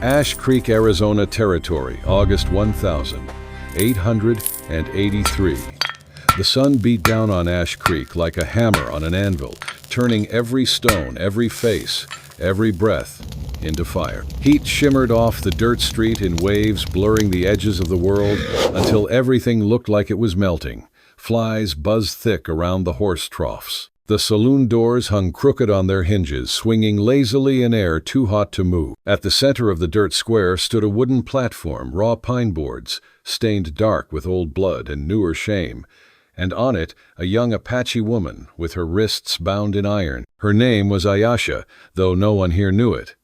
Ash Creek, Arizona Territory, August 1883. The sun beat down on Ash Creek like a hammer on an anvil, turning every stone, every face, every breath into fire. Heat shimmered off the dirt street in waves, blurring the edges of the world until everything looked like it was melting. Flies buzzed thick around the horse troughs. The saloon doors hung crooked on their hinges, swinging lazily in air too hot to move. At the center of the dirt square stood a wooden platform, raw pine boards, stained dark with old blood and newer shame, and on it a young Apache woman with her wrists bound in iron. Her name was Ayasha, though no one here knew it.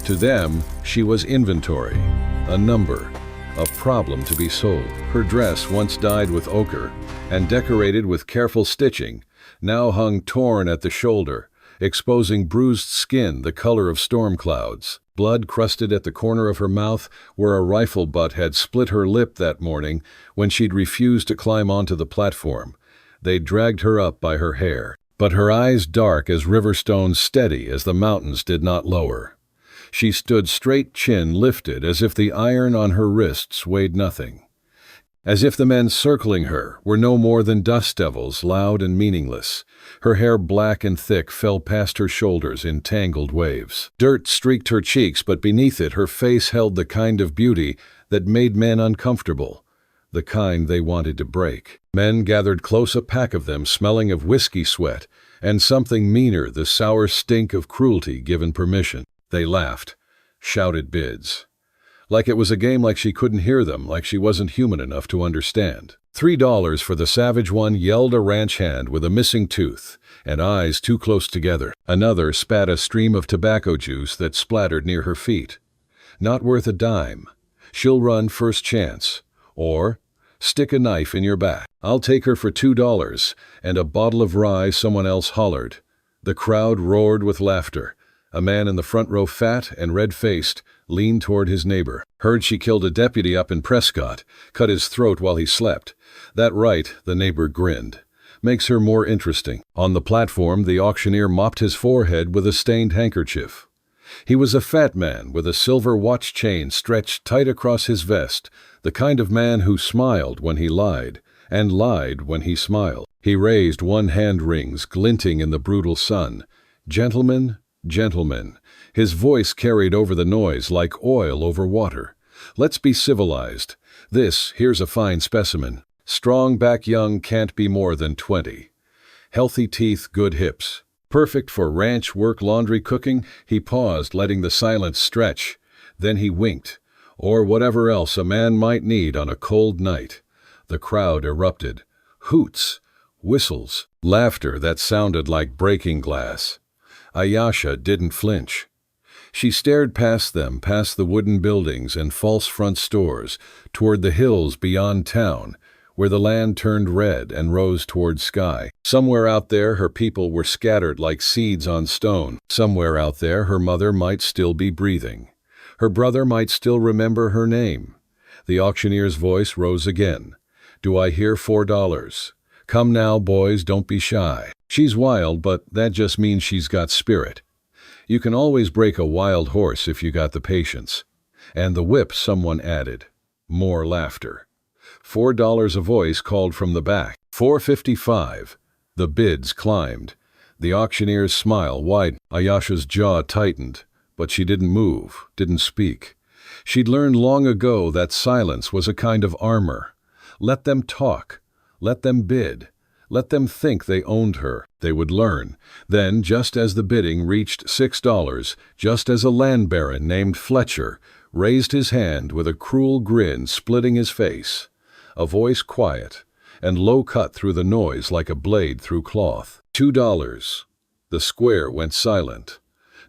To them, she was inventory, a number, a problem to be sold. Her dress, once dyed with ochre and decorated with careful stitching, now hung torn at the shoulder, exposing bruised skin the color of storm clouds. Blood crusted at the corner of her mouth where a rifle butt had split her lip that morning when she'd refused to climb onto the platform. They'd dragged her up by her hair, but her eyes dark as river stones, steady as the mountains did not lower. She stood straight, chin lifted, as if the iron on her wrists weighed nothing. As if the men circling her were no more than dust devils, loud and meaningless. Her hair, black and thick, fell past her shoulders in tangled waves. Dirt streaked her cheeks, but beneath it her face held the kind of beauty that made men uncomfortable, the kind they wanted to break. Men gathered close, a pack of them, smelling of whiskey sweat, and something meaner, the sour stink of cruelty given permission. They laughed, shouted bids. Like it was a game, like she couldn't hear them, like she wasn't human enough to understand. $3 for the savage one, yelled a ranch hand with a missing tooth and eyes too close together. Another spat a stream of tobacco juice that splattered near her feet. Not worth a dime. She'll run first chance. Or stick a knife in your back. I'll take her for $2 and a bottle of rye, someone else hollered. The crowd roared with laughter. A man in the front row, fat and red-faced, leaned toward his neighbor. Heard she killed a deputy up in Prescott, cut his throat while he slept. That right, the neighbor grinned. Makes her more interesting. On the platform, the auctioneer mopped his forehead with a stained handkerchief. He was a fat man with a silver watch chain stretched tight across his vest, the kind of man who smiled when he lied, and lied when he smiled. He raised one hand, rings glinting in the brutal sun. Gentlemen, gentlemen. His voice carried over the noise like oil over water. Let's be civilized. Here's a fine specimen. Strong back, young, can't be more than 20. Healthy teeth, good hips. Perfect for ranch work, laundry, cooking. He paused, letting the silence stretch. Then he winked. Or whatever else a man might need on a cold night. The crowd erupted. Hoots, whistles, laughter that sounded like breaking glass. Ayasha didn't flinch. She stared past them, past the wooden buildings and false front stores, toward the hills beyond town, where the land turned red and rose toward sky. Somewhere out there her people were scattered like seeds on stone. Somewhere out there her mother might still be breathing. Her brother might still remember her name. The auctioneer's voice rose again. Do I hear $4? Come now, boys, don't be shy. She's wild, but that just means she's got spirit. You can always break a wild horse if you got the patience. And the whip, someone added. More laughter. $4 a voice called from the back. $4.55. The bids climbed. The auctioneer's smile widened. Ayasha's jaw tightened, but she didn't move, didn't speak. She'd learned long ago that silence was a kind of armor. Let them talk. Let them bid. Let them think they owned her. They would learn. Then, just as the bidding reached $6, just as a land baron named Fletcher raised his hand with a cruel grin splitting his face, a voice quiet and low-cut through the noise like a blade through cloth. $2. The square went silent.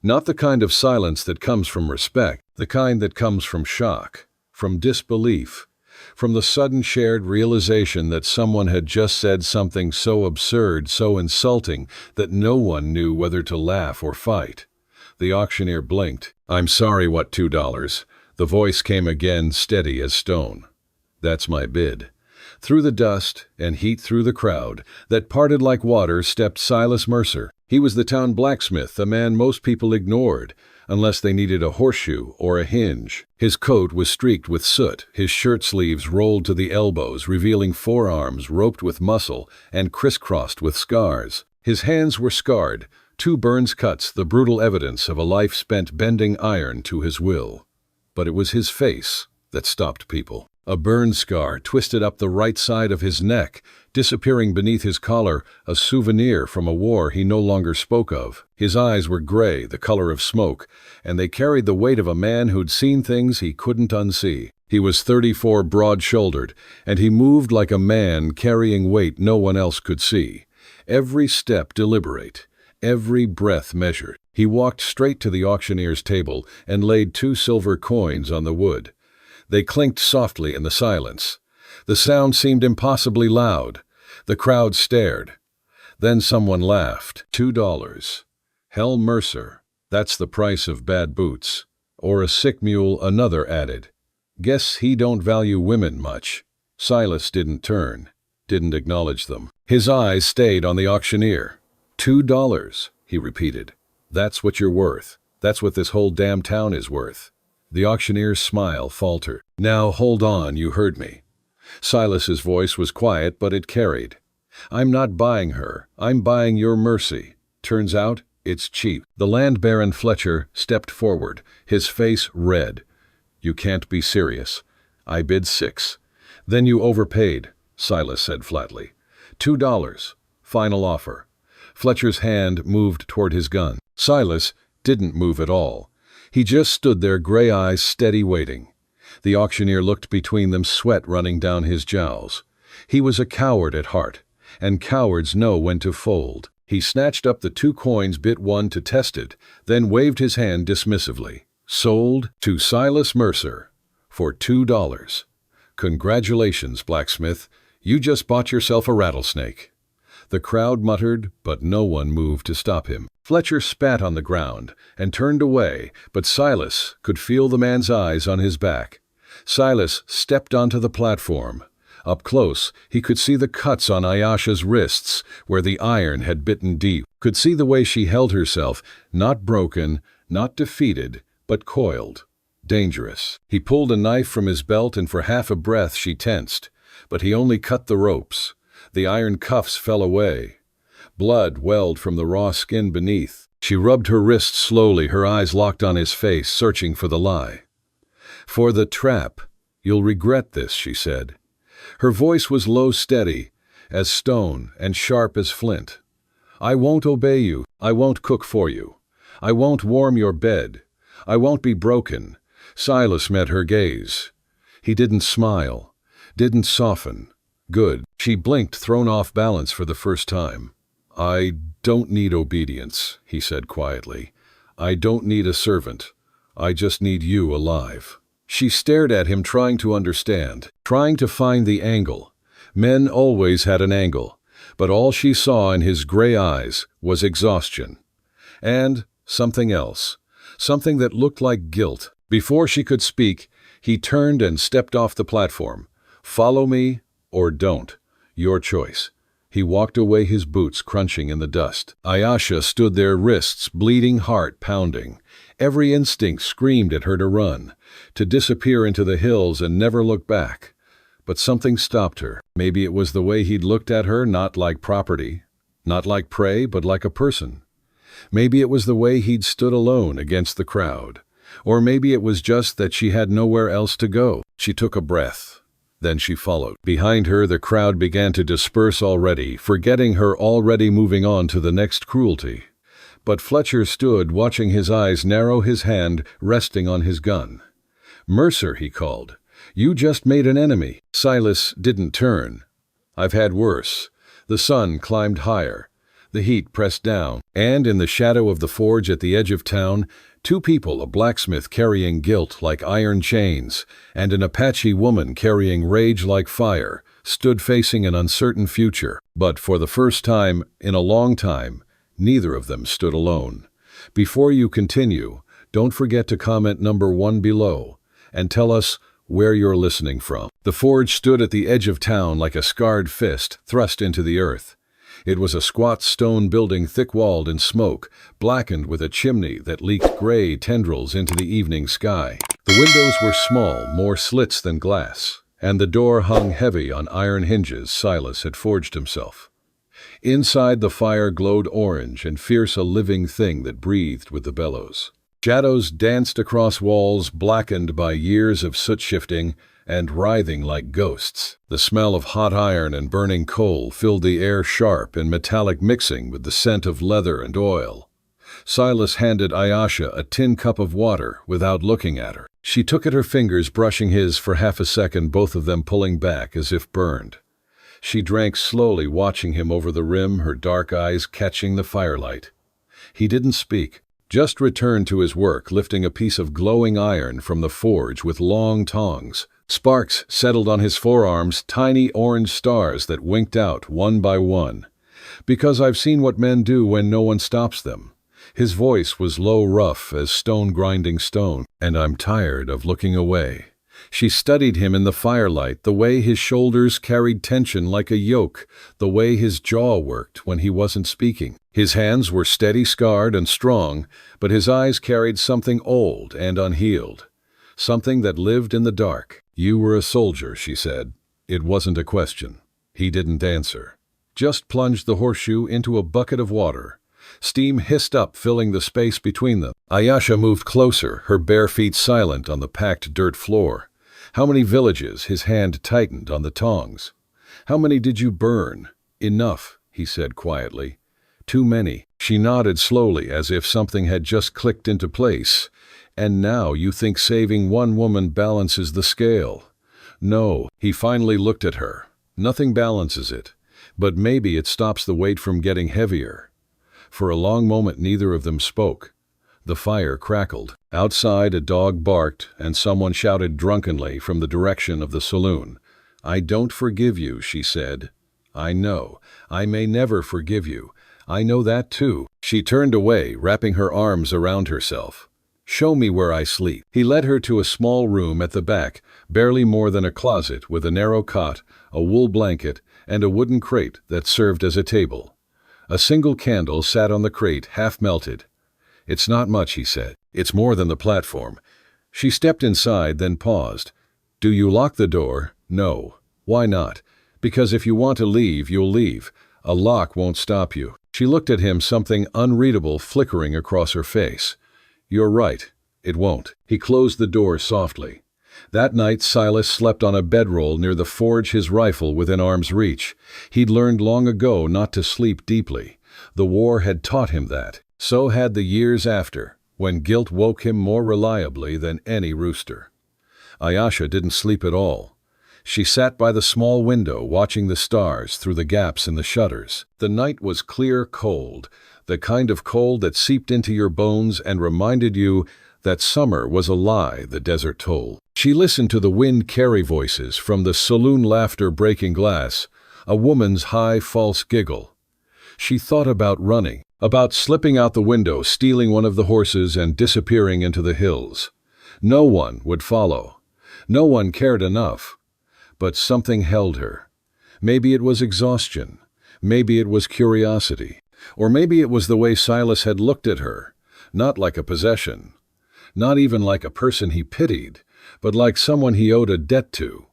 Not the kind of silence that comes from respect, the kind that comes from shock, from disbelief, from the sudden shared realization that someone had just said something so absurd, so insulting, that no one knew whether to laugh or fight. The auctioneer blinked. I'm sorry, what $2? The voice came again, steady as stone. That's my bid. Through the dust and heat, through the crowd that parted like water, stepped Silas Mercer. He was the town blacksmith, a man most people ignored, unless they needed a horseshoe or a hinge. His coat was streaked with soot, his shirt sleeves rolled to the elbows, revealing forearms roped with muscle and crisscrossed with scars. His hands were scarred, 2 burns cuts, the brutal evidence of a life spent bending iron to his will. But it was his face that stopped people. A burn scar twisted up the right side of his neck, disappearing beneath his collar, a souvenir from a war he no longer spoke of. His eyes were gray, the color of smoke, and they carried the weight of a man who'd seen things he couldn't unsee. He was 34, broad-shouldered, and he moved like a man carrying weight no one else could see. Every step deliberate, every breath measured. He walked straight to the auctioneer's table and laid 2 silver coins on the wood. They clinked softly in the silence. The sound seemed impossibly loud. The crowd stared. Then someone laughed. $2. Hell, Mercer. That's the price of bad boots. Or a sick mule, another added. Guess he don't value women much. Silas didn't turn, didn't acknowledge them. His eyes stayed on the auctioneer. $2, he repeated. That's what you're worth. That's what this whole damn town is worth. The auctioneer's smile faltered. Now hold on, you heard me. Silas's voice was quiet, but it carried. I'm not buying her. I'm buying your mercy. Turns out, it's cheap. The land baron Fletcher stepped forward, his face red. You can't be serious. I bid 6. Then you overpaid, Silas said flatly. $2. Final offer. Fletcher's hand moved toward his gun. Silas didn't move at all. He just stood there, gray eyes steady, waiting. The auctioneer looked between them, sweat running down his jowls. He was a coward at heart, and cowards know when to fold. He snatched up the 2 coins, bit one to test it, then waved his hand dismissively. Sold to Silas Mercer for $2. Congratulations, Blacksmith. You just bought yourself a rattlesnake. The crowd muttered, but no one moved to stop him. Fletcher spat on the ground and turned away, but Silas could feel the man's eyes on his back. Silas stepped onto the platform. Up close, he could see the cuts on Ayasha's wrists, where the iron had bitten deep. Could see the way she held herself, not broken, not defeated, but coiled. Dangerous. He pulled a knife from his belt, and for half a breath she tensed. But he only cut the ropes. The iron cuffs fell away. Blood welled from the raw skin beneath. She rubbed her wrist slowly, her eyes locked on his face, searching for the lie. For the trap. You'll regret this, she said. Her voice was low, steady, as stone, and sharp as flint. I won't obey you. I won't cook for you. I won't warm your bed. I won't be broken. Silas met her gaze. He didn't smile, didn't soften. Good. She blinked, thrown off balance for the first time. I don't need obedience, he said quietly. I don't need a servant. I just need you alive. She stared at him, trying to understand, trying to find the angle. Men always had an angle, but all she saw in his gray eyes was exhaustion. And something else, something that looked like guilt. Before she could speak, he turned and stepped off the platform. Follow me or don't. Your choice. He walked away, his boots crunching in the dust. Ayasha stood there, wrists bleeding, heart pounding. Every instinct screamed at her to run, to disappear into the hills and never look back. But something stopped her. Maybe it was the way he'd looked at her, not like property, not like prey, but like a person. Maybe it was the way he'd stood alone against the crowd. Or maybe it was just that she had nowhere else to go. She took a breath. Then she followed. Behind her, the crowd began to disperse already, forgetting her, already moving on to the next cruelty. But Fletcher stood, watching, his eyes narrow, his hand resting on his gun. Mercer, he called. You just made an enemy. Silas didn't turn. I've had worse. The sun climbed higher. The heat pressed down. And in the shadow of the forge at the edge of town, 2 people, a blacksmith carrying guilt like iron chains, and an Apache woman carrying rage like fire, stood facing an uncertain future. But for the first time in a long time, neither of them stood alone. Before you continue, don't forget to comment number 1 below, and tell us where you're listening from. The forge stood at the edge of town like a scarred fist thrust into the earth. It was a squat stone building thick-walled in smoke, blackened with a chimney that leaked gray tendrils into the evening sky. The windows were small, more slits than glass, and the door hung heavy on iron hinges Silas had forged himself. Inside, the fire glowed orange and fierce, a living thing that breathed with the bellows. Shadows danced across walls blackened by years of soot-shifting and writhing like ghosts. The smell of hot iron and burning coal filled the air, sharp and metallic, mixing with the scent of leather and oil. Silas handed Ayasha a tin cup of water without looking at her. She took at her fingers, brushing his for half a second, both of them pulling back as if burned. She drank slowly, watching him over the rim, her dark eyes catching the firelight. He didn't speak, just returned to his work, lifting a piece of glowing iron from the forge with long tongs. Sparks settled on his forearms, tiny orange stars that winked out one by one. "Because I've seen what men do when no one stops them." His voice was low, rough as stone grinding stone. "And I'm tired of looking away." She studied him in the firelight, the way his shoulders carried tension like a yoke, the way his jaw worked when he wasn't speaking. His hands were steady, scarred and strong, but his eyes carried something old and unhealed, something that lived in the dark. "You were a soldier," she said. It wasn't a question. He didn't answer, just plunged the horseshoe into a bucket of water. Steam hissed up, filling the space between them. Ayasha moved closer, her bare feet silent on the packed dirt floor. "How many villages?" His hand tightened on the tongs. "How many did you burn?" "Enough," he said quietly. "Too many." She nodded slowly, as if something had just clicked into place. "And now you think saving one woman balances the scale?" "No." He finally looked at her. "Nothing balances it, but maybe it stops the weight from getting heavier." For a long moment neither of them spoke. The fire crackled. Outside, a dog barked, and someone shouted drunkenly from the direction of the saloon. "I don't forgive you," she said. "I know. I may never forgive you. I know that too." She turned away, wrapping her arms around herself. "Show me where I sleep." He led her to a small room at the back, barely more than a closet, with a narrow cot, a wool blanket, and a wooden crate that served as a table. A single candle sat on the crate, half melted. "It's not much," he said. "It's more than the platform." She stepped inside, then paused. "Do you lock the door?" "No." "Why not?" "Because if you want to leave, you'll leave. A lock won't stop you." She looked at him, something unreadable flickering across her face. "You're right. It won't." He closed the door softly. That night, Silas slept on a bedroll near the forge, his rifle within arm's reach. He'd learned long ago not to sleep deeply. The war had taught him that. So had the years after, when guilt woke him more reliably than any rooster. Ayasha didn't sleep at all. She sat by the small window, watching the stars through the gaps in the shutters. The night was clear, cold, the kind of cold that seeped into your bones and reminded you that summer was a lie the desert told. She listened to the wind carry voices from the saloon, laughter breaking glass, a woman's high, false giggle. She thought about running, about slipping out the window, stealing one of the horses and disappearing into the hills. No one would follow. No one cared enough. But something held her. Maybe it was exhaustion. Maybe it was curiosity. Or maybe it was the way Silas had looked at her, not like a possession. Not even like a person he pitied, but like someone he owed a debt to.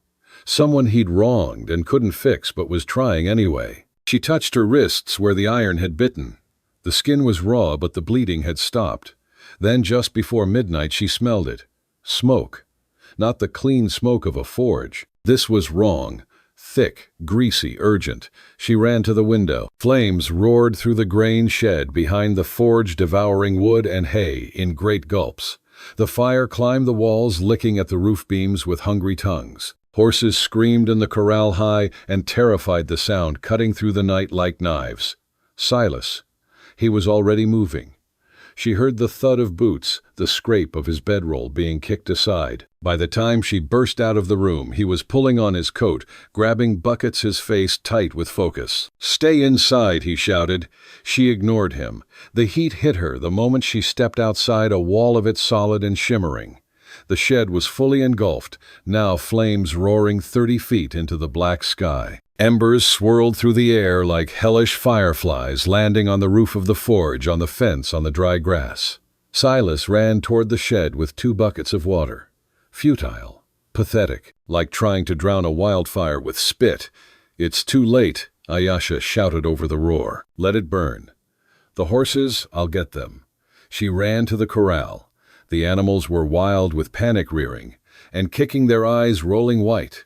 Someone he'd wronged and couldn't fix but was trying anyway. She touched her wrists where the iron had bitten. The skin was raw, but the bleeding had stopped. Then just before midnight she smelled it. Smoke. Not the clean smoke of a forge. This was wrong. Thick, greasy, urgent. She ran to the window. Flames roared through the grain shed behind the forge, devouring wood and hay in great gulps. The fire climbed the walls, licking at the roof beams with hungry tongues. Horses screamed in the corral high, and terrified the sound cutting through the night like knives. Silas. He was already moving. She heard the thud of boots, the scrape of his bedroll being kicked aside. By the time she burst out of the room, he was pulling on his coat, grabbing buckets, his face tight with focus. "Stay inside," he shouted. She ignored him. The heat hit her the moment she stepped outside, a wall of it solid and shimmering. The shed was fully engulfed, now flames roaring 30 feet into the black sky. Embers swirled through the air like hellish fireflies landing on the roof of the forge, on the fence, on the dry grass. Silas ran toward the shed with 2 buckets of water. Futile, pathetic, like trying to drown a wildfire with spit. "It's too late," Ayasha shouted over the roar. "Let it burn. The horses, I'll get them." She ran to the corral. The animals were wild with panic, rearing and kicking, their eyes rolling white.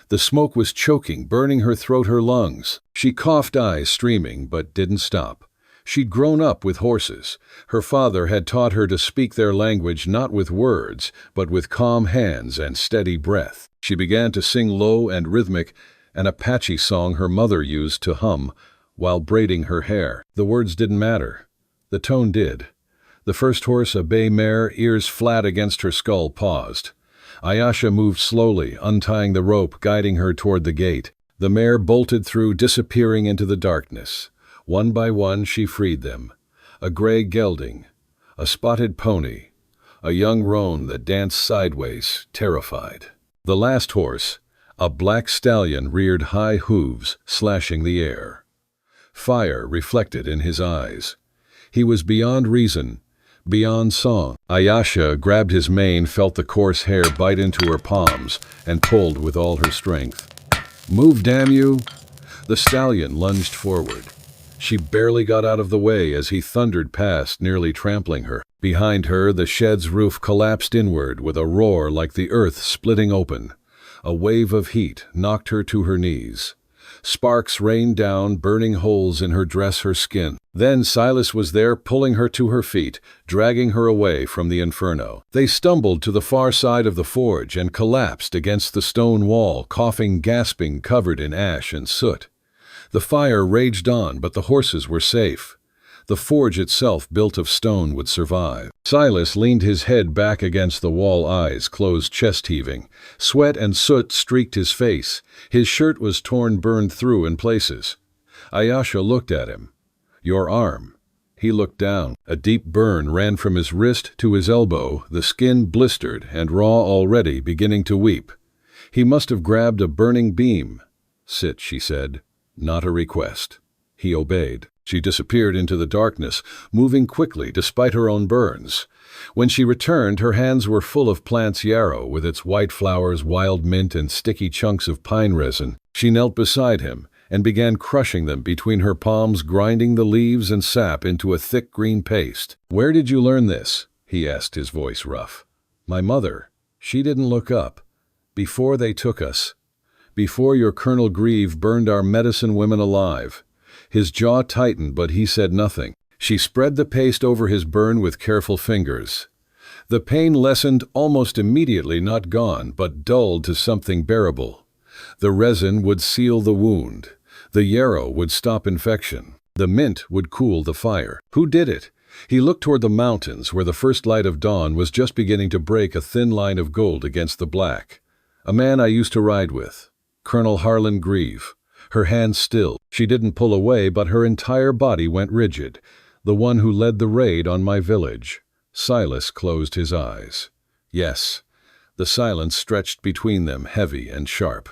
The smoke was choking, burning her throat, her lungs. She coughed, eyes streaming, but didn't stop. She'd grown up with horses. Her father had taught her to speak their language not with words, but with calm hands and steady breath. She began to sing low and rhythmic, an Apache song her mother used to hum while braiding her hair. The words didn't matter. The tone did. The first horse, a bay mare, ears flat against her skull, paused. Ayasha moved slowly, untying the rope, guiding her toward the gate. The mare bolted through, disappearing into the darkness. One by one she freed them. A gray gelding, a spotted pony, a young roan that danced sideways, terrified. The last horse, a black stallion, reared high hooves, slashing the air. Fire reflected in his eyes. He was beyond reason, beyond song. Ayasha grabbed his mane, felt the coarse hair bite into her palms, and pulled with all her strength. "Move, damn you!" The stallion lunged forward. She barely got out of the way as he thundered past, nearly trampling her. Behind her, the shed's roof collapsed inward with a roar like the earth splitting open. A wave of heat knocked her to her knees. Sparks rained down, burning holes in her dress, her skin. Then Silas was there, pulling her to her feet, dragging her away from the inferno. They stumbled to the far side of the forge and collapsed against the stone wall, coughing, gasping, covered in ash and soot. The fire raged on, but the horses were safe. The forge itself, built of stone, would survive. Silas leaned his head back against the wall, eyes closed, chest heaving. Sweat and soot streaked his face. His shirt was torn, burned through in places. Ayasha looked at him. "Your arm." He looked down. A deep burn ran from his wrist to his elbow, the skin blistered and raw, already beginning to weep. He must have grabbed a burning beam. "Sit," she said. Not a request. He obeyed. She disappeared into the darkness, moving quickly despite her own burns. When she returned, her hands were full of plant's yarrow, with its white flowers, wild mint, and sticky chunks of pine resin. She knelt beside him and began crushing them between her palms, grinding the leaves and sap into a thick green paste. "Where did you learn this?" he asked, his voice rough. "My mother. She didn't look up. Before they took us. Before your Colonel Grieve burned our medicine women alive." His jaw tightened, but he said nothing. She spread the paste over his burn with careful fingers. The pain lessened almost immediately, not gone, but dulled to something bearable. The resin would seal the wound. The yarrow would stop infection. The mint would cool the fire. Who did it? He looked toward the mountains, where the first light of dawn was just beginning to break, a thin line of gold against the black. "A man I used to ride with. Colonel Harlan Grieve." Her hands still. She didn't pull away, but her entire body went rigid. "The one who led the raid on my village." Silas closed his eyes. "Yes." The silence stretched between them, heavy and sharp.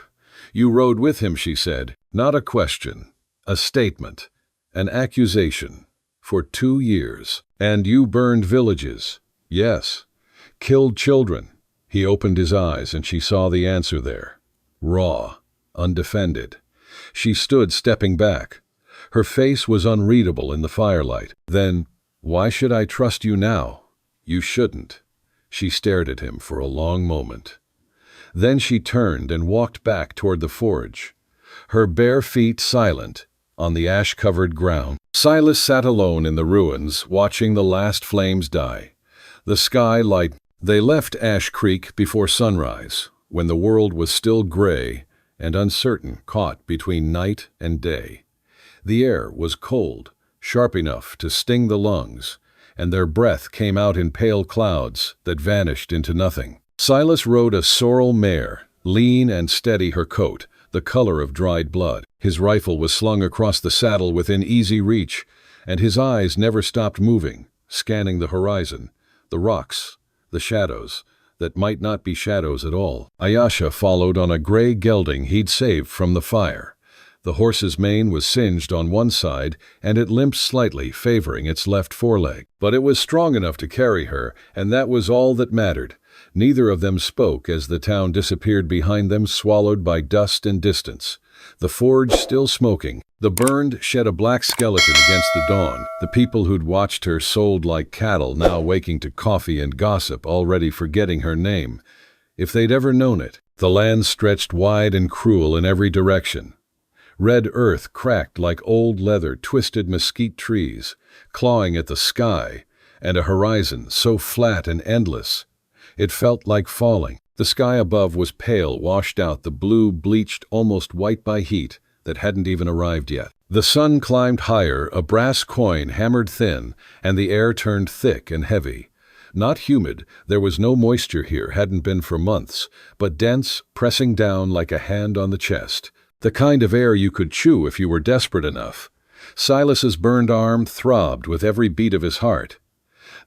"You rode with him," she said. "Not a question. A statement. An accusation. For 2 years. And you burned villages." "Yes." "Killed children." He opened his eyes, and she saw the answer there. Raw. Undefended. She stood, stepping back. Her face was unreadable in the firelight. "Then, why should I trust you now?" "You shouldn't." She stared at him for a long moment. Then she turned and walked back toward the forge, her bare feet silent on the ash-covered ground. Silas sat alone in the ruins, watching the last flames die. The sky light. They left Ash Creek before sunrise, when the world was still gray and uncertain, caught between night and day. The air was cold, sharp enough to sting the lungs, and their breath came out in pale clouds that vanished into nothing. Silas rode a sorrel mare, lean and steady, her coat the color of dried blood. His rifle was slung across the saddle within easy reach, and his eyes never stopped moving, scanning the horizon, the rocks, the shadows that might not be shadows at all. Ayasha followed on a gray gelding he'd saved from the fire. The horse's mane was singed on one side, and it limped slightly, favoring its left foreleg. But it was strong enough to carry her, and that was all that mattered. Neither of them spoke as the town disappeared behind them, swallowed by dust and distance. The forge still smoking. The burned shed a black skeleton against the dawn. The people who'd watched her sold like cattle, now waking to coffee and gossip, already forgetting her name. If they'd ever known it. The land stretched wide and cruel in every direction. Red earth cracked like old leather, twisted mesquite trees, clawing at the sky, and a horizon so flat and endless. It felt like falling. The sky above was pale, washed out, the blue bleached almost white by heat that hadn't even arrived yet. The sun climbed higher, a brass coin hammered thin, and the air turned thick and heavy. Not humid, there was no moisture here, hadn't been for months, but dense, pressing down like a hand on the chest. The kind of air you could chew if you were desperate enough. Silas's burned arm throbbed with every beat of his heart.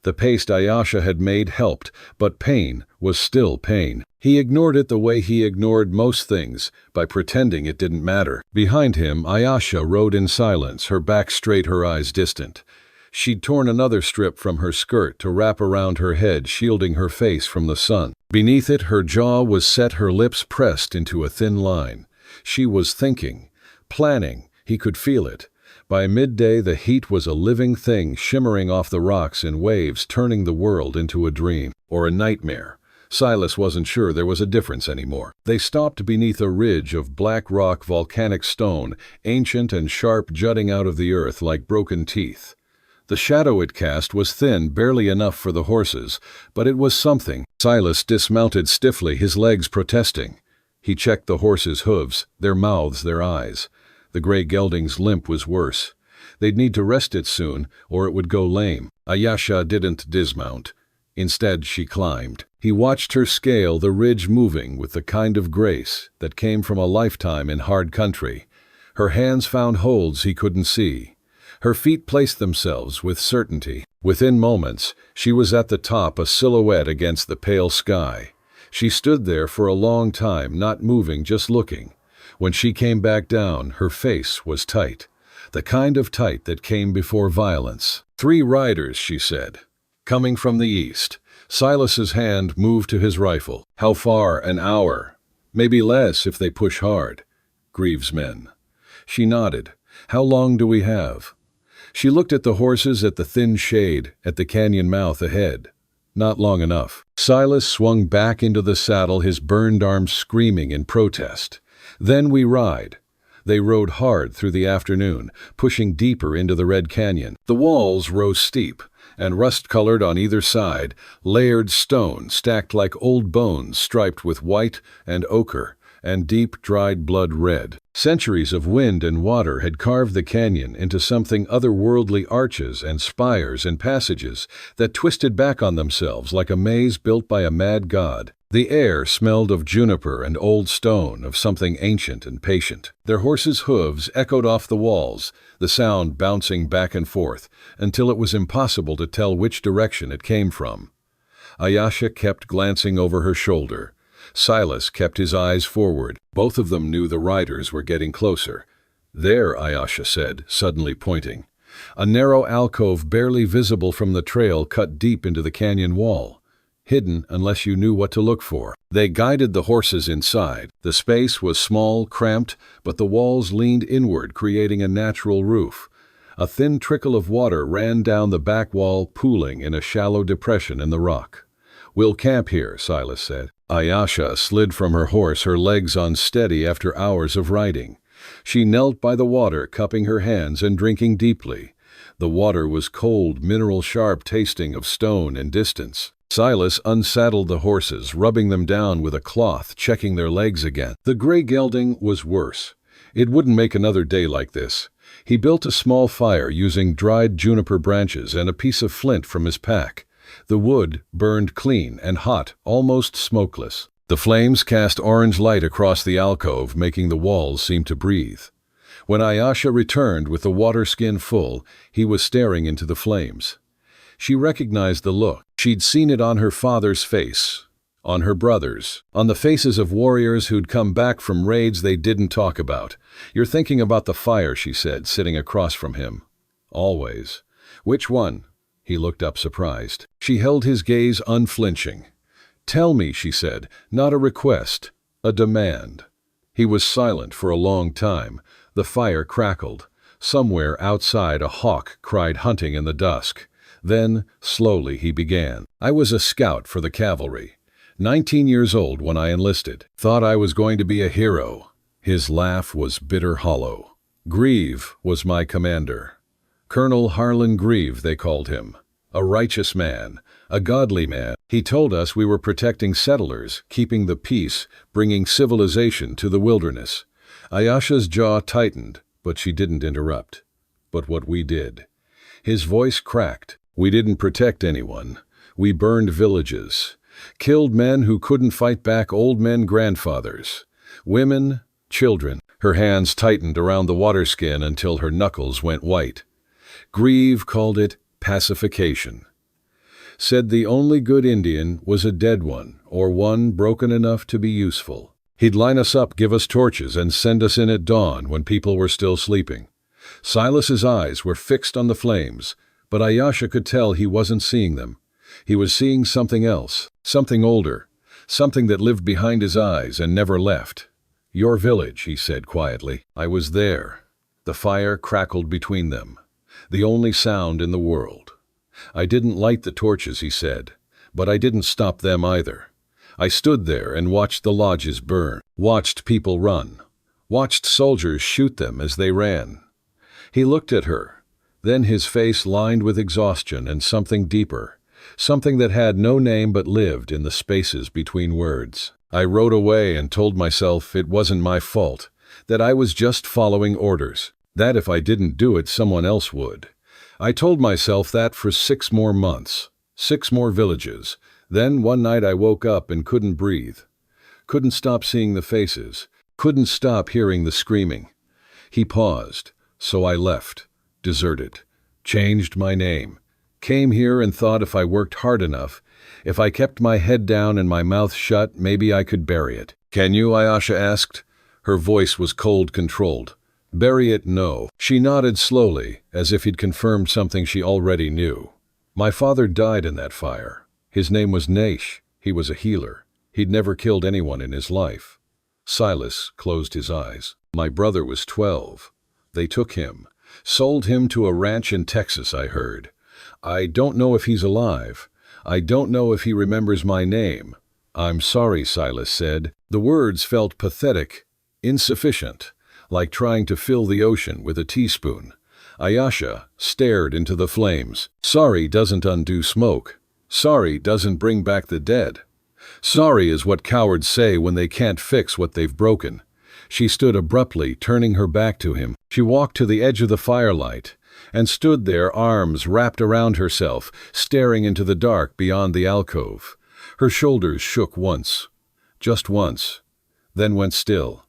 The paste Ayasha had made helped, but pain was still pain. He ignored it the way he ignored most things, by pretending it didn't matter. Behind him, Ayasha rode in silence, her back straight, her eyes distant. She'd torn another strip from her skirt to wrap around her head, shielding her face from the sun. Beneath it, her jaw was set, her lips pressed into a thin line. She was thinking, planning. He could feel it. By midday, the heat was a living thing, shimmering off the rocks in waves, turning the world into a dream or a nightmare. Silas wasn't sure there was a difference anymore. They stopped beneath a ridge of black rock, volcanic stone, ancient and sharp, jutting out of the earth like broken teeth. The shadow it cast was thin, barely enough for the horses, but it was something. Silas dismounted stiffly, his legs protesting. He checked the horses' hooves, their mouths, their eyes. The gray gelding's limp was worse. They'd need to rest it soon, or it would go lame. Ayasha didn't dismount. Instead, she climbed. He watched her scale the ridge, moving with the kind of grace that came from a lifetime in hard country. Her hands found holds he couldn't see. Her feet placed themselves with certainty. Within moments, she was at the top, a silhouette against the pale sky. She stood there for a long time, not moving, just looking. When she came back down, her face was tight. The kind of tight that came before violence. 3 riders, she said. Coming from the east. Silas's hand moved to his rifle. How far? An hour. Maybe less if they push hard. Greaves' men. She nodded. How long do we have? She looked at the horses, at the thin shade, at the canyon mouth ahead. Not long enough. Silas swung back into the saddle, his burned arms screaming in protest. Then we ride. They rode hard through the afternoon, pushing deeper into the red canyon. The walls rose steep and rust-colored on either side, layered stone stacked like old bones, striped with white and ochre and deep, dried blood red. Centuries of wind and water had carved the canyon into something otherworldly, arches and spires and passages that twisted back on themselves like a maze built by a mad god. The air smelled of juniper and old stone, of something ancient and patient. Their horses' hooves echoed off the walls, the sound bouncing back and forth, until it was impossible to tell which direction it came from. Ayasha kept glancing over her shoulder. Silas kept his eyes forward. Both of them knew the riders were getting closer. There, Ayasha said, suddenly pointing. A narrow alcove barely visible from the trail cut deep into the canyon wall. Hidden unless you knew what to look for. They guided the horses inside. The space was small, cramped, but the walls leaned inward, creating a natural roof. A thin trickle of water ran down the back wall, pooling in a shallow depression in the rock. We'll camp here, Silas said. Ayasha slid from her horse, her legs unsteady after hours of riding. She knelt by the water, cupping her hands and drinking deeply. The water was cold, mineral-sharp, tasting of stone and distance. Silas unsaddled the horses, rubbing them down with a cloth, checking their legs again. The gray gelding was worse. It wouldn't make another day like this. He built a small fire using dried juniper branches and a piece of flint from his pack. The wood burned clean and hot, almost smokeless. The flames cast orange light across the alcove, making the walls seem to breathe. When Ayasha returned with the water skin full, he was staring into the flames. She recognized the look. She'd seen it on her father's face, on her brothers, on the faces of warriors who'd come back from raids they didn't talk about. "You're thinking about the fire," she said, sitting across from him. "Always." "Which one?" He looked up surprised. She held his gaze unflinching. "Tell me," she said, "not a request, a demand." He was silent for a long time. The fire crackled. Somewhere outside a hawk cried hunting in the dusk. Then, slowly, he began. "I was a scout for the cavalry. 19 years old when I enlisted. Thought I was going to be a hero." His laugh was bitter hollow. "Grieve was my commander. Colonel Harlan Grieve, they called him. A righteous man, a godly man. He told us we were protecting settlers, keeping the peace, bringing civilization to the wilderness." Ayasha's jaw tightened, but she didn't interrupt. "But what we did." His voice cracked. "We didn't protect anyone. We burned villages. Killed men who couldn't fight back, old men, grandfathers. Women, children." Her hands tightened around the waterskin until her knuckles went white. Grieve called it pacification. Said the only good Indian was a dead one, or one broken enough to be useful. He'd line us up, give us torches, and send us in at dawn when people were still sleeping. Silas's eyes were fixed on the flames, but Ayasha could tell he wasn't seeing them. He was seeing something else, something older, something that lived behind his eyes and never left. "Your village," he said quietly. "I was there." The fire crackled between them, the only sound in the world. "I didn't light the torches," he said, "but I didn't stop them either. I stood there and watched the lodges burn, watched people run, watched soldiers shoot them as they ran." He looked at her. Then his face lined with exhaustion and something deeper, something that had no name but lived in the spaces between words. "I rode away and told myself it wasn't my fault, that I was just following orders, that if I didn't do it, someone else would. I told myself that for 6 more months, 6 more villages. Then one night I woke up and couldn't breathe. Couldn't stop seeing the faces. Couldn't stop hearing the screaming." He paused. "So I left, deserted, changed my name, came here and thought if I worked hard enough, if I kept my head down and my mouth shut, maybe I could bury it." "Can you?" Ayasha asked. Her voice was cold, controlled. "Bury it, no." She nodded slowly, as if he'd confirmed something she already knew. "My father died in that fire. His name was Naish. He was a healer. He'd never killed anyone in his life." Silas closed his eyes. "My brother was 12. They took him, sold him to a ranch in Texas, I heard. I don't know if he's alive. I don't know if he remembers my name." "I'm sorry," Silas said. The words felt pathetic, insufficient, like trying to fill the ocean with a teaspoon. Ayasha stared into the flames. "Sorry doesn't undo smoke. Sorry doesn't bring back the dead. Sorry is what cowards say when they can't fix what they've broken." She stood abruptly, turning her back to him. She walked to the edge of the firelight and stood there, arms wrapped around herself, staring into the dark beyond the alcove. Her shoulders shook once, just once, then went still.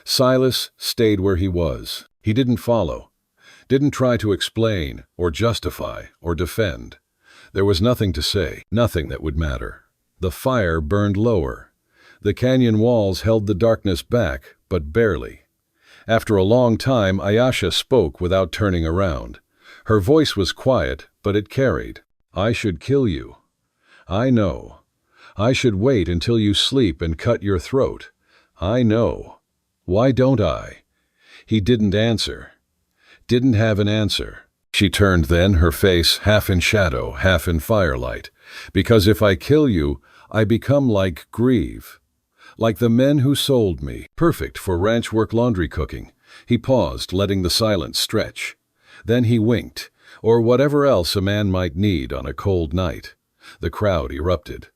Silas stayed where he was. He didn't follow, didn't try to explain or justify or defend. There was nothing to say, nothing that would matter. The fire burned lower. The canyon walls held the darkness back, but barely. After a long time, Ayasha spoke without turning around. Her voice was quiet, but it carried. "I should kill you. I know. I should wait until you sleep and cut your throat. I know. Why don't I?" He didn't answer. Didn't have an answer. She turned then, her face half in shadow, half in firelight. "Because if I kill you, I become like Grieve. Like the men who sold me, perfect for ranch work, laundry, cooking." He paused, letting the silence stretch. Then he winked, or whatever else a man might need on a cold night. The crowd erupted.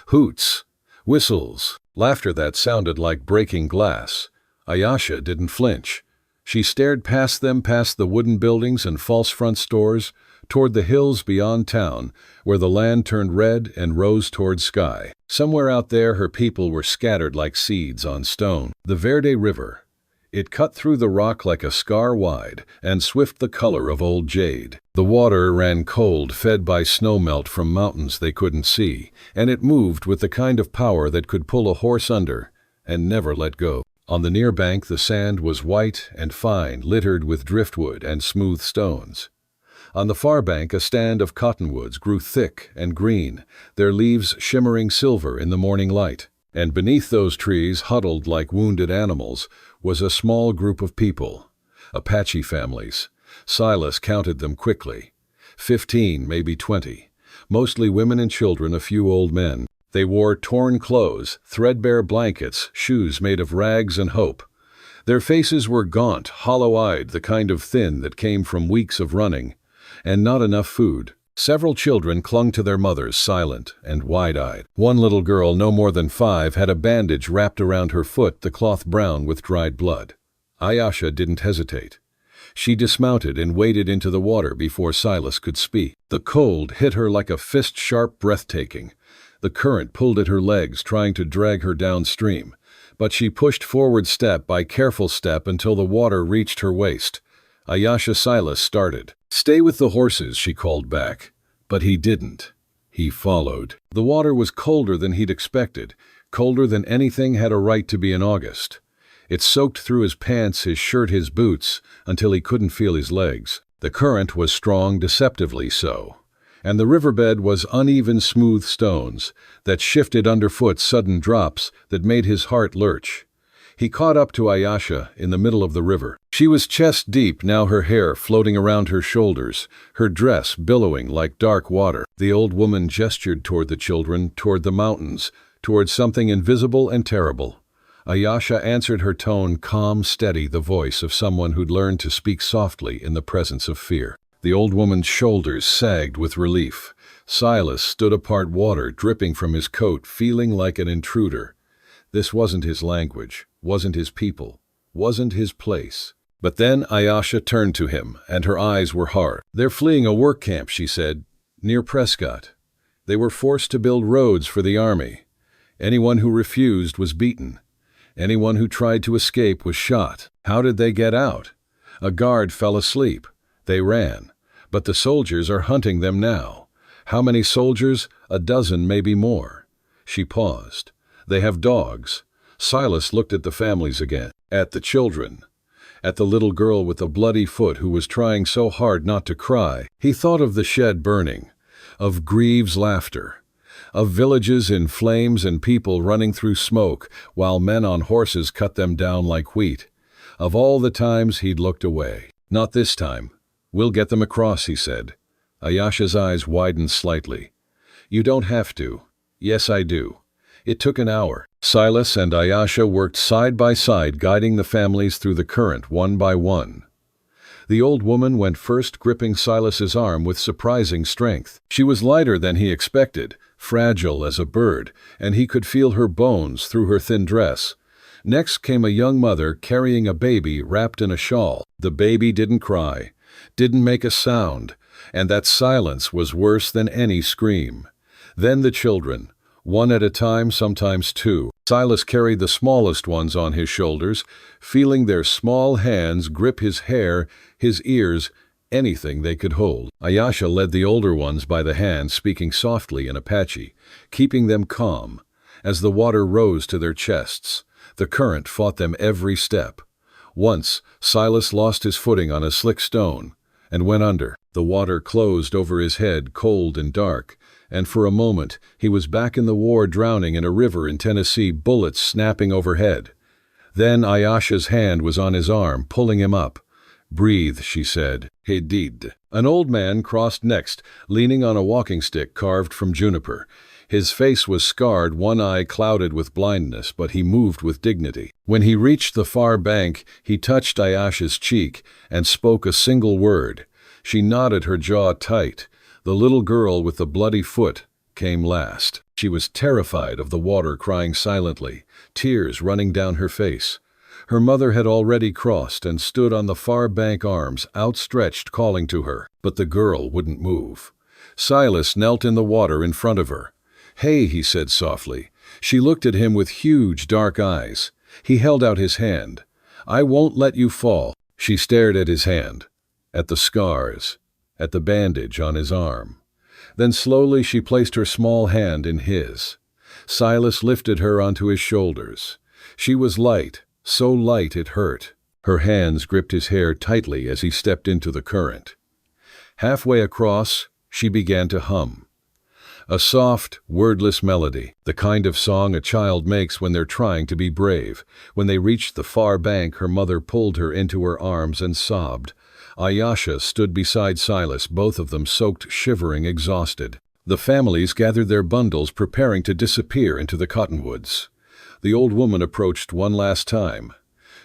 Hoots, whistles, laughter that sounded like breaking glass. Ayasha didn't flinch. She stared past them, past the wooden buildings and false front stores, toward the hills beyond town, where the land turned red and rose toward sky. Somewhere out there her people were scattered like seeds on stone. The Verde River. It cut through the rock like a scar wide, and swift the color of old jade. The water ran cold, fed by snowmelt from mountains they couldn't see, and it moved with the kind of power that could pull a horse under and never let go. On the near bank the sand was white and fine, littered with driftwood and smooth stones. On the far bank a stand of cottonwoods grew thick and green, their leaves shimmering silver in the morning light. And beneath those trees, huddled like wounded animals, was a small group of people. Apache families. Silas counted them quickly. 15, maybe 20. Mostly women and children, a few old men. They wore torn clothes, threadbare blankets, shoes made of rags and hope. Their faces were gaunt, hollow-eyed, the kind of thin that came from weeks of running. And not enough food. Several children clung to their mothers, silent and wide-eyed. One little girl, no more than 5, had a bandage wrapped around her foot, the cloth brown with dried blood. Ayasha didn't hesitate. She dismounted and waded into the water before Silas could speak. The cold hit her like a fist-sharp, breathtaking. The current pulled at her legs, trying to drag her downstream. But she pushed forward step by careful step until the water reached her waist. Ayasha. Silas started. "Stay with the horses," she called back. But he didn't. He followed. The water was colder than he'd expected, colder than anything had a right to be in August. It soaked through his pants, his shirt, his boots, until he couldn't feel his legs. The current was strong, deceptively so. And the riverbed was uneven, smooth stones that shifted underfoot, sudden drops that made his heart lurch. He caught up to Ayasha in the middle of the river. She was chest deep, now her hair floating around her shoulders, her dress billowing like dark water. The old woman gestured toward the children, toward the mountains, toward something invisible and terrible. Ayasha answered, her tone calm, steady, the voice of someone who'd learned to speak softly in the presence of fear. The old woman's shoulders sagged with relief. Silas stood apart, water dripping from his coat, feeling like an intruder. This wasn't his language, wasn't his people, wasn't his place. But then Ayasha turned to him, and her eyes were hard. "They're fleeing a work camp," she said, "near Prescott. They were forced to build roads for the army. Anyone who refused was beaten. Anyone who tried to escape was shot. How did they get out? A guard fell asleep. They ran. But the soldiers are hunting them now. How many soldiers? A dozen, maybe more." She paused. "They have dogs." Silas looked at the families again, at the children, at the little girl with a bloody foot who was trying so hard not to cry. He thought of the shed burning, of Greaves' laughter, of villages in flames and people running through smoke while men on horses cut them down like wheat. Of all the times he'd looked away. "Not this time. We'll get them across," he said. Ayasha's eyes widened slightly. "You don't have to." "Yes, I do." It took an hour. Silas and Ayasha worked side by side, guiding the families through the current one by one. The old woman went first, gripping Silas's arm with surprising strength. She was lighter than he expected, fragile as a bird, and he could feel her bones through her thin dress. Next came a young mother carrying a baby wrapped in a shawl. The baby didn't cry, didn't make a sound, and that silence was worse than any scream. Then the children. One at a time, sometimes two. Silas carried the smallest ones on his shoulders, feeling their small hands grip his hair, his ears, anything they could hold. Ayasha led the older ones by the hand, speaking softly in Apache, keeping them calm. As the water rose to their chests, the current fought them every step. Once, Silas lost his footing on a slick stone and went under. The water closed over his head, cold and dark. And for a moment, he was back in the war, drowning in a river in Tennessee, bullets snapping overhead. Then Ayasha's hand was on his arm, pulling him up. "Breathe," she said. He did. An old man crossed next, leaning on a walking stick carved from juniper. His face was scarred, one eye clouded with blindness, but he moved with dignity. When he reached the far bank, he touched Ayasha's cheek and spoke a single word. She nodded, her jaw tight. The little girl with the bloody foot came last. She was terrified of the water, crying silently, tears running down her face. Her mother had already crossed and stood on the far bank, arms outstretched, calling to her. But the girl wouldn't move. Silas knelt in the water in front of her. "Hey," he said softly. She looked at him with huge dark eyes. He held out his hand. I won't let you fall. She stared at his hand, at the scars, at the bandage on his arm. Then slowly she placed her small hand in his. Silas lifted her onto his shoulders. She was light, so light it hurt. Her hands gripped his hair tightly as he stepped into the current. Halfway across, she began to hum. A soft, wordless melody, the kind of song a child makes when they're trying to be brave. When they reached the far bank, her mother pulled her into her arms and sobbed. Ayasha stood beside Silas, both of them soaked, shivering, exhausted. The families gathered their bundles, preparing to disappear into the cottonwoods. The old woman approached one last time.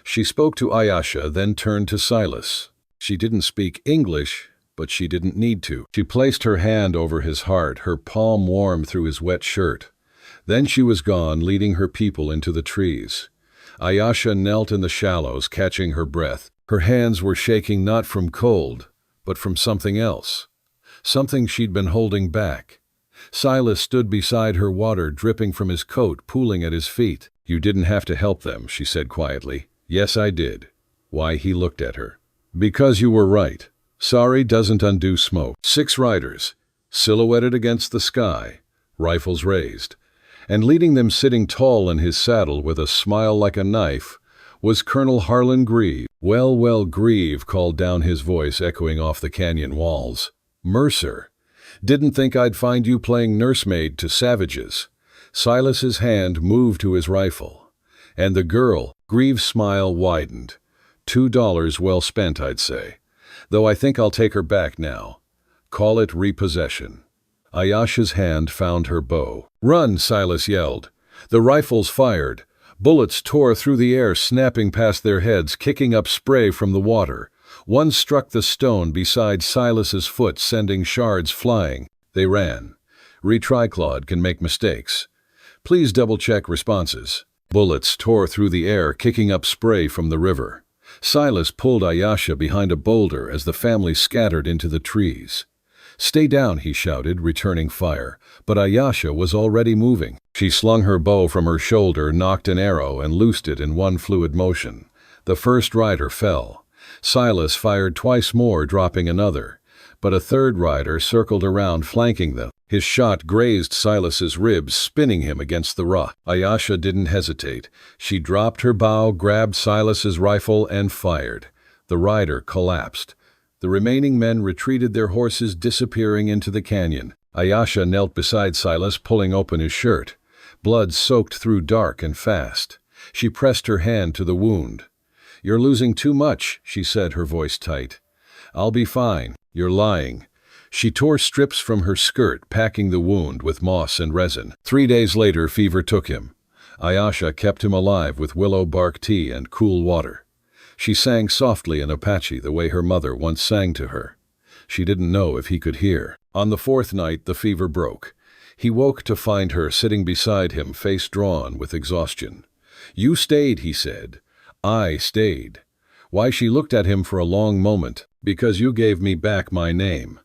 She spoke to Ayasha, then turned to Silas. She didn't speak English, but she didn't need to. She placed her hand over his heart, her palm warm through his wet shirt. Then she was gone, leading her people into the trees. Ayasha knelt in the shallows, catching her breath. Her hands were shaking not from cold, but from something else. Something she'd been holding back. Silas stood beside her, water dripping from his coat, pooling at his feet. You didn't have to help them, she said quietly. Yes, I did. Why? He looked at her. Because you were right. Sorry doesn't undo smoke. 6 riders, silhouetted against the sky, rifles raised, and leading them, sitting tall in his saddle with a smile like a knife, was Colonel Harlan Grieve. Well, well, Grieve called down, his voice echoing off the canyon walls. Mercer, didn't think I'd find you playing nursemaid to savages. Silas's hand moved to his rifle. And the girl, Grieve's smile widened. $2 well spent, I'd say. Though I think I'll take her back now. Call it repossession. Ayasha's hand found her bow. Run, Silas yelled. The rifles fired. Bullets tore through the air, snapping past their heads, kicking up spray from the water. One struck the stone beside Silas's foot, sending shards flying. They ran. Retriclod can make mistakes. Please double-check responses. Bullets tore through the air, kicking up spray from the river. Silas pulled Ayasha behind a boulder as the family scattered into the trees. Stay down, he shouted, returning fire, but Ayasha was already moving. She slung her bow from her shoulder, knocked an arrow, and loosed it in one fluid motion. The first rider fell. Silas fired twice more, dropping another, but a third rider circled around, flanking them. His shot grazed Silas's ribs, spinning him against the rock. Ayasha didn't hesitate. She dropped her bow, grabbed Silas's rifle, and fired. The rider collapsed. The remaining men retreated, their horses disappearing into the canyon. Ayasha knelt beside Silas, pulling open his shirt. Blood soaked through dark and fast. She pressed her hand to the wound. You're losing too much, she said, her voice tight. I'll be fine. You're lying. She tore strips from her skirt, packing the wound with moss and resin. 3 days later, fever took him. Ayasha kept him alive with willow bark tea and cool water. She sang softly in Apache, the way her mother once sang to her. She didn't know if he could hear. On the 4th night, the fever broke. He woke to find her sitting beside him, face drawn with exhaustion. You stayed, he said. I stayed. Why? She looked at him for a long moment. Because you gave me back my name.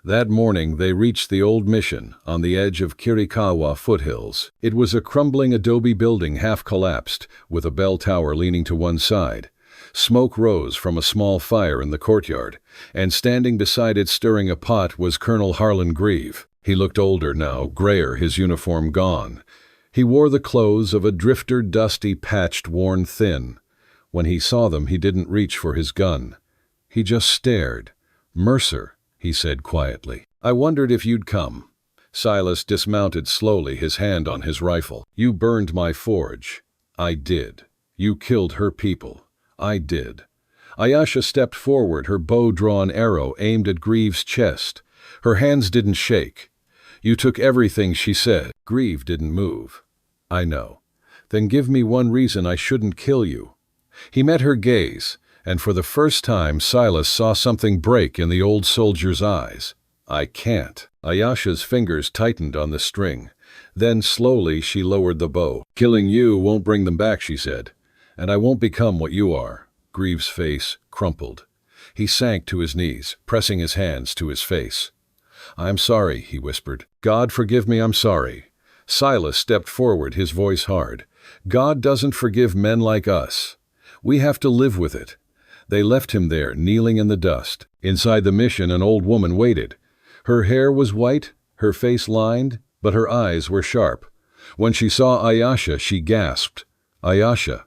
That morning they reached the old mission on the edge of Kirikawa foothills. It was a crumbling adobe building, half collapsed, with a bell tower leaning to one side. Smoke rose from a small fire in the courtyard, and standing beside it stirring a pot was Colonel Harlan Grieve. He looked older now, grayer, his uniform gone. He wore the clothes of a drifter, dusty, patched, worn thin. When he saw them, he didn't reach for his gun. He just stared. Mercer, he said quietly. I wondered if you'd come. Silas dismounted slowly, his hand on his rifle. You burned my forge. I did. You killed her people. I did. Ayasha stepped forward, her bow-drawn arrow aimed at Grieve's chest. Her hands didn't shake. You took everything, she said. Grieve didn't move. I know. Then give me one reason I shouldn't kill you. He met her gaze, and for the first time Silas saw something break in the old soldier's eyes. I can't. Ayasha's fingers tightened on the string. Then slowly she lowered the bow. Killing you won't bring them back, she said. And I won't become what you are. Grieve's face crumpled. He sank to his knees, pressing his hands to his face. I'm sorry, he whispered. God forgive me, I'm sorry. Silas stepped forward, his voice hard. God doesn't forgive men like us. We have to live with it." They left him there, kneeling in the dust. Inside the mission, an old woman waited. Her hair was white, her face lined, but her eyes were sharp. When she saw Ayasha, she gasped. Ayasha.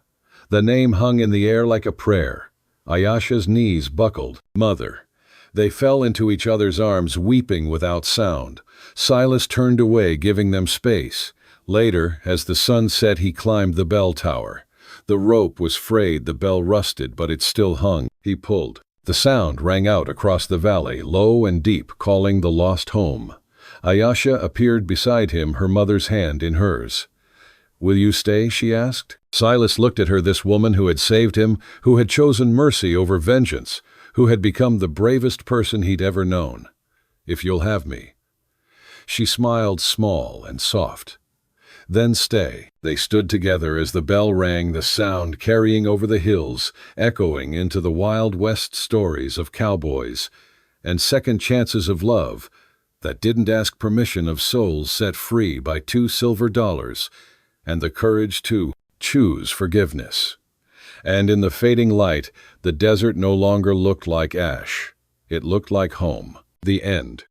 The name hung in the air like a prayer. Ayasha's knees buckled. Mother. They fell into each other's arms, weeping without sound. Silas turned away, giving them space. Later, as the sun set, he climbed the bell tower. The rope was frayed, the bell rusted, but it still hung. He pulled. The sound rang out across the valley, low and deep, calling the lost home. Ayasha appeared beside him, her mother's hand in hers. "Will you stay?" she asked. Silas looked at her, this woman who had saved him, who had chosen mercy over vengeance, who had become the bravest person he'd ever known. "If you'll have me." She smiled, small and soft. "Then stay." They stood together as the bell rang, the sound carrying over the hills, echoing into the Wild West stories of cowboys and second chances of love that didn't ask permission, of souls set free by $2 and the courage to choose forgiveness. And in the fading light, the desert no longer looked like ash. It looked like home. The end.